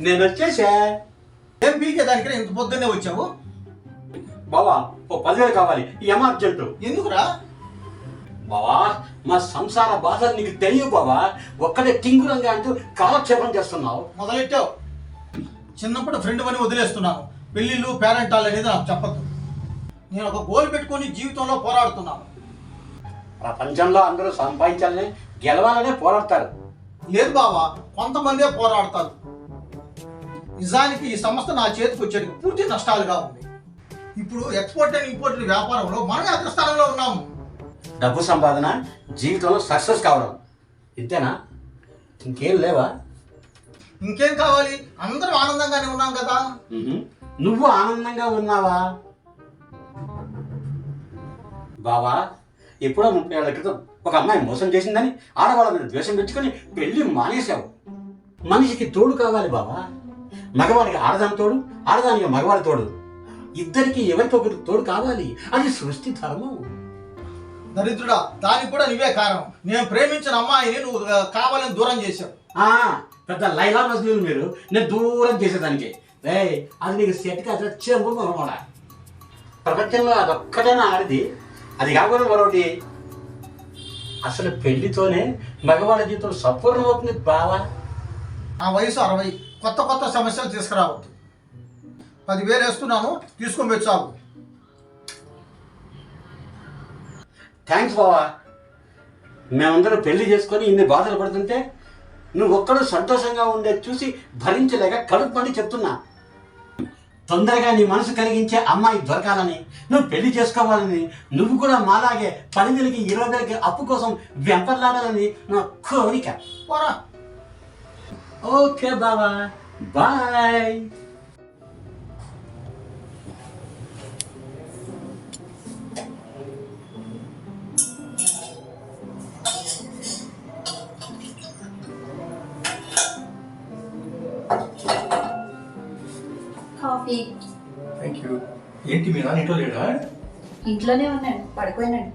నేను వచ్చేసా. ఏం పీకే దానికి ఇంత పొద్దున్నే వచ్చావు? బావా ఓ 10,000 కావాలి, ఈ అర్జెంటు. ఎందుకురా? బావా మా సంసార బాధలు నీకు తెలియవు బావా. ఒక్కడే టింగురంగా అంటూ కాలక్షేపం చేస్తున్నావు. మొదలెట్టావు. చిన్నప్పుడు ఫ్రెండ్ అని వదిలేస్తున్నాను. పెళ్ళిళ్ళు పేరెంటాలు అనేది నాకు చెప్పద్దు. నేను ఒక గోల్ పెట్టుకొని జీవితంలో పోరాడుతున్నాను. ప్రపంచంలో అందరూ సంపాదించాలని గెలవాలనే పోరాడతారు. లేదు బావా, కొంతమందే పోరాడతారు. నిజానికి ఈ సంస్థ నా చేతికి వచ్చేటికి పూర్తి నష్టాలుగా ఉంది. ఇప్పుడు ఎక్స్పోర్ట్ అండ్ ఇంపోర్ట్ వ్యాపారంలో మనమే అగ్రస్థానంలో ఉన్నాము. డబ్బు సంపాదన జీవితంలో సక్సెస్ కావడం ఇంతేనా? ఇంకేం లేవా? ఇంకేం కావాలి? అందరం ఆనందంగానే ఉన్నాం కదా. నువ్వు ఆనందంగా ఉన్నావా? బావా ఎప్పుడో 30 ఏళ్ల క్రితం ఒక అమ్మాయి మోసం చేసిందని ఆడవాళ్ళ మీద ద్వేషం పెంచుకొని పెళ్లి మానేశావు. మనిషికి తోడు కావాలి బావా. మగవాడికి ఆడదాని తోడు, ఆడదానికి మగవాడి తోడు. ఇద్దరికి ఎవరికి ఒకటి తోడు కావాలి. అది సృష్టి ధర్మం. దరిద్రుడా, దానికి కూడా నువ్వే కారణం. నేను ప్రేమించిన అమ్మాయిని నువ్వు కావాలని దూరం చేశావు. పెద్ద లైలా మజ్నూన్ మీరు. నేను దూరం చేసేదానికి అది నీకు సెట్ కాదు. చెంపు కూడా ప్రపంచంలో అదొక్కటైనా ఆడిది. అది కాకుండా మరొకటి. అసలు పెళ్లితోనే మగవాళ్ళ జీవితం సంపూర్ణమవుతుంది బావా. ఆ వయసు 60. కొత్త కొత్త సమస్యలు తీసుకురావద్దు. 10,000 వేస్తున్నాను, తీసుకొని వచ్చావు. థ్యాంక్స్ బావా. మేమందరం పెళ్లి చేసుకొని ఇన్ని బాధలు పడుతుంటే నువ్వు ఒక్కడు సంతోషంగా ఉండేది చూసి భరించలేక కడుపు పండి చెప్తున్నా. తొందరగా నీ మనసు కలిగించే అమ్మాయి దొరకాలని, నువ్వు పెళ్లి చేసుకోవాలని, నువ్వు కూడా మాలాగే 10,000కి 20,000కి అప్పు కోసం వెంపర్లాడాలని నా కోరిక. పోరా. ఓకే బావా, బాయ్. కాఫీ. Thank you. ఏంటి మీ నాన్న ఇంట్లో లేడా? ఇంట్లోనే ఉన్నాడు, పడుకోయినాడు.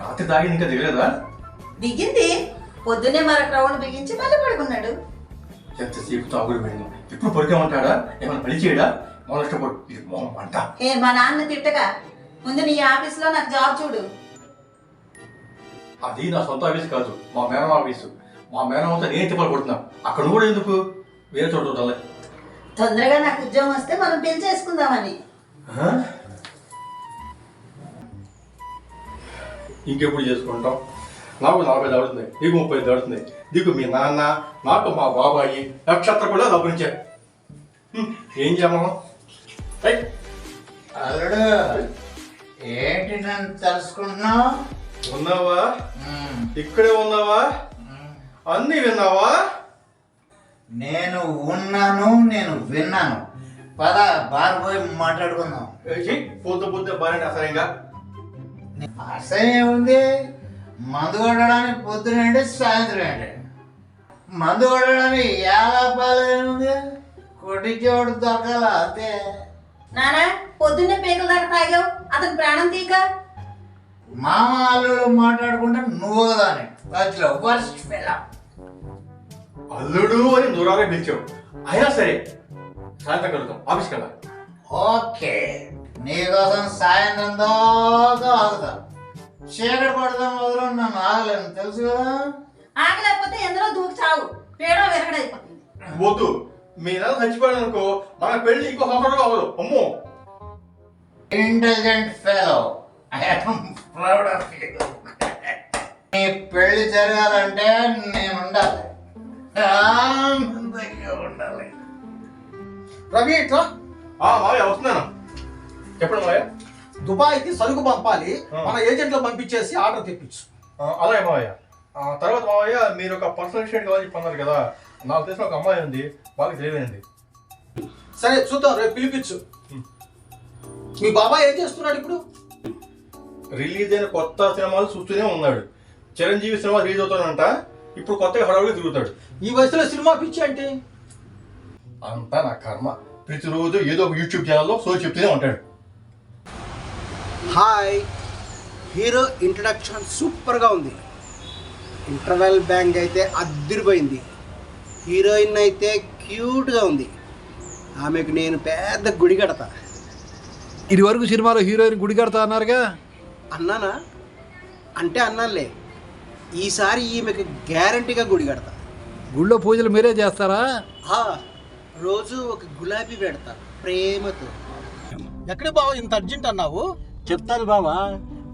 రాత్రి తాగింది ఇంకా దిగలేదా? దిగింది. పొద్దున్నే మరొక రౌండ్ బిగించి మళ్ళీ పడుకున్నాడు. ఎంతసేపు తాగుడు వెళ్ళిన ఎప్పుడు పడుకోమంటాడా? ఏమైనా పని చేయడా? మొదలు ఇష్టపడు. ఇది మొహం అంట. మా నాన్న తిట్టగా ముందు నీ ఆఫీస్ లో నాకు జాబ్ చూడు. అది నా సొంత ఆఫీస్ కాదు, మా మేనమా ఆఫీసు. మా మేనమాతో నేను తిప్పలు పడుతున్నా. అక్కడ కూడా ఎందుకు? వేరే చోట చూడాలి. తొందరగా నాకు ఉద్యోగం వస్తే మనం పెళ్లి చేసుకుందామని. ఇంకెప్పుడు చేసుకుంటాం? నాకు 40 దాడుతుంది, నీకు 30 దాడుతుంది. నీకు మీ నాన్న, నాకు మా బాబాయి నక్షత్ర కూడా దాపురించారు. ఏం చేయమా? అల్లుడు, ఏంటి నన్ను తెలుసుకుంటున్నావు? ఉన్నావా? ఇక్కడే ఉన్నావా? అన్నీ విన్నావా? నేను ఉన్నాను, నేను విన్నాను. పద బార్ పోయి మాట్లాడుకుందాం. పొద్దు బాగా అసహ్యంగా. అసహ్యం ఉంది. మందు కొట్టడానికి పొద్దునండి, సాయంత్రం ఏంటి? మందు కొట్టడానికి ఏలాపాలేముంది? కొట్టించేవాడు దొరకాల అంతే. నానా పొద్దున్నే పేకల దాకా తాగావు, అతని ప్రాణం తీక. మామ అల్లుడు మాట్లాడుకుంటే నువ్వు దాని మధ్యలో వర్స్ట్ ఫెలో. అల్లుడు అని దూరాగా పిలిచావు. అయినా సరే సాయంత్రం కలుద్దాం, ఆఫీస్కి వెళ్ళాలి. ఓకే, నీకోసం సాయంత్రం దాకా ఆగుతా. చీకటి పడదాం మొదలు నన్ను ఆగలేను, తెలుసు కదా. ఆగలేకపోతే ఎందులో దూకి చావు, పేడో విరగడైపోతుంది. వద్దు, మీ నెల చచ్చిపోయాడు అనుకో, మన పెళ్లి ఇంకో సంవత్సరం అవ్వదు. అమ్మో. Intelligent fellow, I'm proud of you. నీ పెళ్లి జరగాలంటే నేను ఉండాలి, ఆనందంగా ఉండాలి. రవి ఇట్లా. మావయ్య వస్తున్నాను. చెప్పండి మావయ్య. దుబాయ్కి సరుకు పంపాలి, మన ఏజెంట్లో పంపించేసి ఆర్డర్ తెప్పించు. అలాగే మావయ్య. తర్వాత మావయ్య, మీరు ఒక పర్సనల్ అసిస్టెంట్ కావాలి చెప్పన్నారు కదా, నాకు తెలిసిన ఒక అమ్మాయి ఉంది, బాగా తెలివైంది. సరే చూద్దాం, రేపు పిలిపించు. మీ బాబాయ్ ఏం చేస్తున్నాడు ఇప్పుడు? రిలీజ్ అయిన కొత్త సినిమాలు చూస్తూనే ఉన్నాడు. చిరంజీవి సినిమా రిలీజ్ అవుతాడంట, ఇప్పుడు కొత్తగా హడావుడిగా తిరుగుతాడు. ఈ వయసులో సినిమా పిచ్చి అంటే? అంతా నా కర్మ. ప్రతిరోజు ఏదో ఒక యూట్యూబ్ ఛానల్లో సో చెప్తూనే ఉంటాడు. హాయ్, హీరో ఇంట్రడక్షన్ సూపర్గా ఉంది. ఇంటర్వెల్ బ్యాంగ్ అయితే అదిరిపోయింది. హీరోయిన్ అయితే క్యూట్గా ఉంది. ఆమెకు నేను పెద్ద గుడి కడతా. ఇది వరకు సినిమాలో హీరోయిన్ గుడి కడతా అన్నారుగా. అన్నానా అంటే అన్నానులే. ఈసారి ఈమెకు గ్యారంటీగా గుడి కడతా. గుళ్ళో పూజలు మీరే చేస్తారా? రోజు ఒక గులాబీ పెడతా ప్రేమతో. ఎక్కడికి బావ ఇంత అర్జెంట్ అన్నావు? చెప్తాను బావా,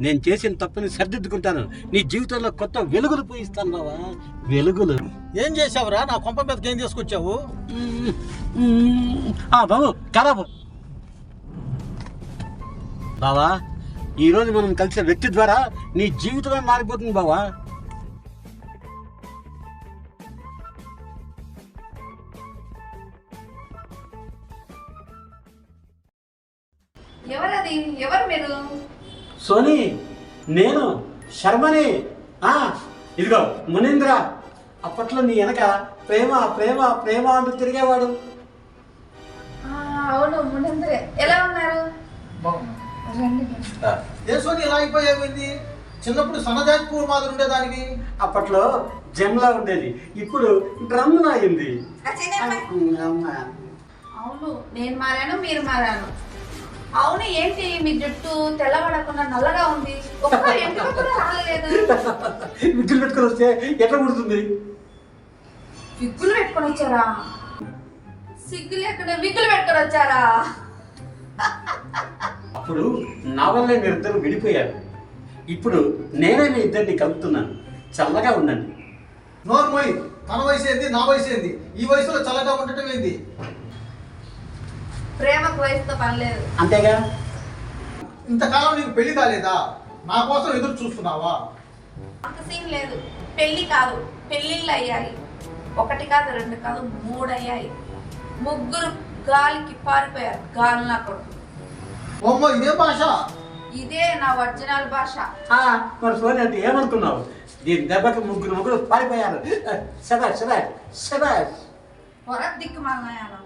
నేను చేసిన తప్పుని సరిదిద్దుకుంటాను. నీ జీవితంలో కొత్త వెలుగులు పూయిస్తాను బావా, వెలుగులు. ఏం చేసావురా? నా కొంప మీదకి ఏం తీసుకొచ్చావు? బాబు కరాబు బావా, ఈరోజు మనం కలిసిన వ్యక్తి ద్వారా నీ జీవితమే మారిపోతుంది బావా. ఎవరది? ఎవరు మీరు? సోనీ, నేను శర్మని. ఇదిగో మునీంద్ర, అప్పట్లో నీ వెనక ప్రేమ ప్రేమ ప్రేమ అంటూ తిరిగేవాడు. అవును, మునీంద్రే. ఎలా ఉన్నారు? రండి. ఏ సోని ఇలా అయిపోయావేంది? చిన్నప్పుడు సన్నజాతిపూర్ మాదిరి ఉండేదానికి. అప్పట్లో జమ్లా ఉండేది, ఇప్పుడు డ్రమ్లా అయింది. అవును, నేను మారాను, మీరు మారాను. అవును, ఏంటి మీ జుట్టు తెల్లబడకుండా నల్లగా ఉంది? ఒక్క ఎంటుక కూడా రాలేదు. విగ్గులు పెట్టుకొని వస్తే ఎట్లా కుడుతుంది? విగ్గులు పెట్టుకొని వచ్చారా? సిగ్గులు ఎక్కడ విగ్గులు పెట్టుకొని వచ్చారా? అప్పుడు నా వల్లే మీరిద్దరు విడిపోయారు. ఇప్పుడు నేనే మీ ఇద్దరిని కలుపుతున్నాను. చల్లగా ఉండండి. నోర్మోయ్, తన వయసు ఏంది, నా వయసు ఏంది? ఈ వయసులో చల్లగా ఉండటం ఏంది? ప్రేమకు వయసుతో పని లేదు. అంతేగా. ఇంతకాలం నీకు పెళ్లి కాలేదా? నా కోసం ఎదురు చూస్తున్నావా? అంత సీన్ లేదు. పెళ్లి కాదు, పెళ్లిళ్ళు అయ్యాయి. 1 కాదు, 2 కాదు, 3 అయ్యాయి. 3 గాలికి పారిపోయారు. గాలి నా కొడుకు. ఓమ్మో, ఇదే భాష? ఇదే నా ఒరిజినల్ భాష. మరి సోని అంటే ఏమనుకున్నావు? దీని దెబ్బకి 3 ముగ్గురు పారిపోయారు. శబాష్ శబాష్ శబాష్. దిక్కు మన్నాయాను.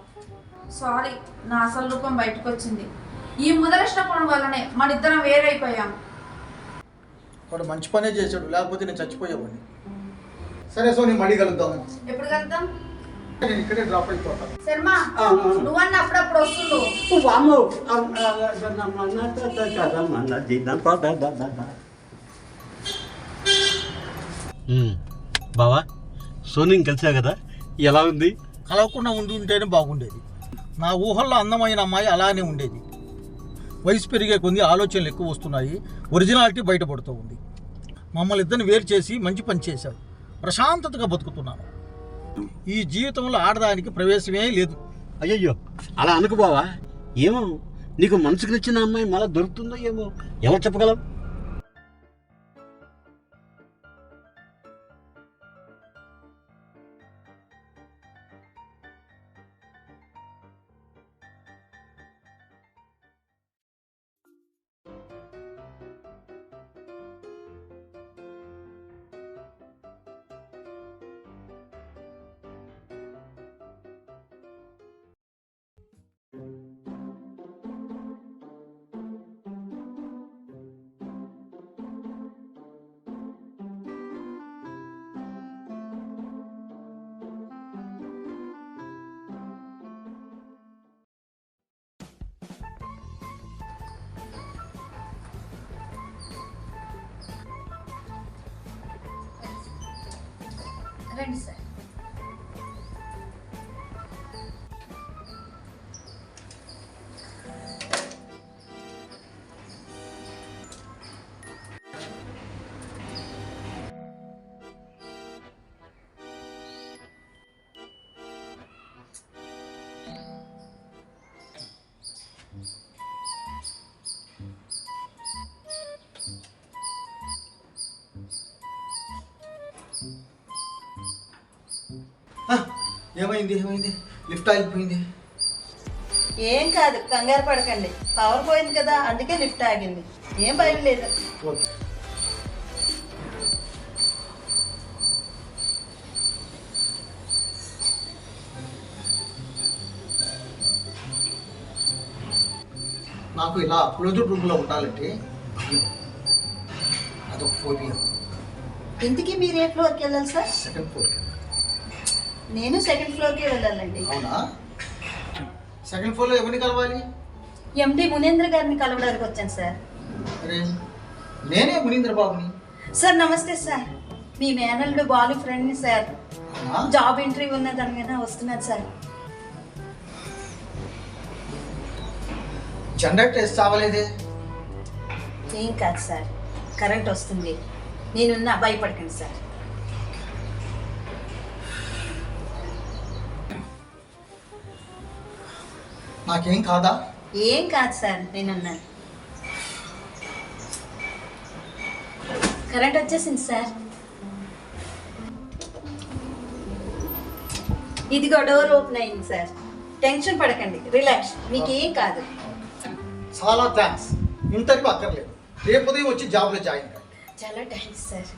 సారీ, నా అసలు రూపం బయటకు వచ్చింది. ఈ ముదరష్టపడం వల్లనే మన ఇద్దరం వేరైపోయాం. వాడు మంచి పనే చేశాడు, లేకపోతే నేను చచ్చిపోయేవాడిని. సరే సోని, మళ్ళీ కలుద్దాము. ఎప్పుడు కలుద్దాం? నేను ఇక్కడే డ్రాప్ అయిపోతాను. శర్మా, నువ్వన్న అప్పుడప్పుడు వస్తుండు. బావా, సోనీని కలిసా కదా, ఎలా ఉంది? కలవకుండా ఉంటేనే బాగుండేది. నా ఊహల్లో అందమైన అమ్మాయి అలానే ఉండేది. వయసు పెరిగే కొద్ది ఆలోచనలు ఎక్కువ వస్తున్నాయి. ఒరిజినాలిటీ బయటపడుతూ ఉంది. మమ్మల్ని ఇద్దరిని వేరు చేసి మంచి పని చేశావు. ప్రశాంతతగా బతుకుతున్నాను. ఈ జీవితంలో ఆడదానికి ప్రవేశమే లేదు. అయ్యయ్యో, అలా అనుకు బావా. ఏమో, నీకు మనసుకు నచ్చిన అమ్మాయి మళ్ళీ దొరుకుతుందో ఏమో, ఎవరు చెప్పగలం? రండి సార్. ఏమైంది? లిఫ్ట్ ఆగిపోయింది. ఏం కాదు, కంగారు పడకండి. పవర్ పోయింది కదా, అందుకే లిఫ్ట్ ఆగింది. ఏం భయం లేదు. ఓకే. నాకు ఇలా క్లోజ్డ్ రూమ్లో ఉండాలంటే భయం. అదొక ఫోబియా. ఇంతకీ మీరు ఏ ఫ్లోర్కి వెళ్ళాలి సార్? Second floor. నేను సెకండ్ ఫ్లోర్కి వెళ్ళాలండి. అవునా? సెకండ్ ఫ్లోర్లో ఎవరిని కలవాలి? ఎండి మునేంద్ర గారిని కలవడానికి వచ్చాను సార్. అరే నేనే మునీంద్ర బాబుని. సార్ నమస్తే సార్. మీ మేనల్లుడు బాలు ఫ్రెండ్ని సార్. అవునా? జాబ్ ఇంటర్వ్యూ ఉన్నదాని మీద వస్తున్నాను సార్. జనరేటర్ వేసి చావలేదే. ఏం కాదు సార్, కరెంట్ వస్తుంది. నేనున్నా, భయపడకండి సార్. నాకేం కాదా? ఏం కాదు సార్, నేనున్నాను. కరెంట్ వచ్చేసింది సార్. ఇదిగో డోర్ ఓపెన్ అయింది సార్. టెన్షన్ పడకండి, రిలాక్స్, మీకేం కాదు. చాలా థ్యాంక్స్. ఇంటర్వ్యూ అక్కర్లేదు, రేపు ఉదయం వచ్చి జాబ్లో జాయిన్. చాలా థ్యాంక్స్ సార్.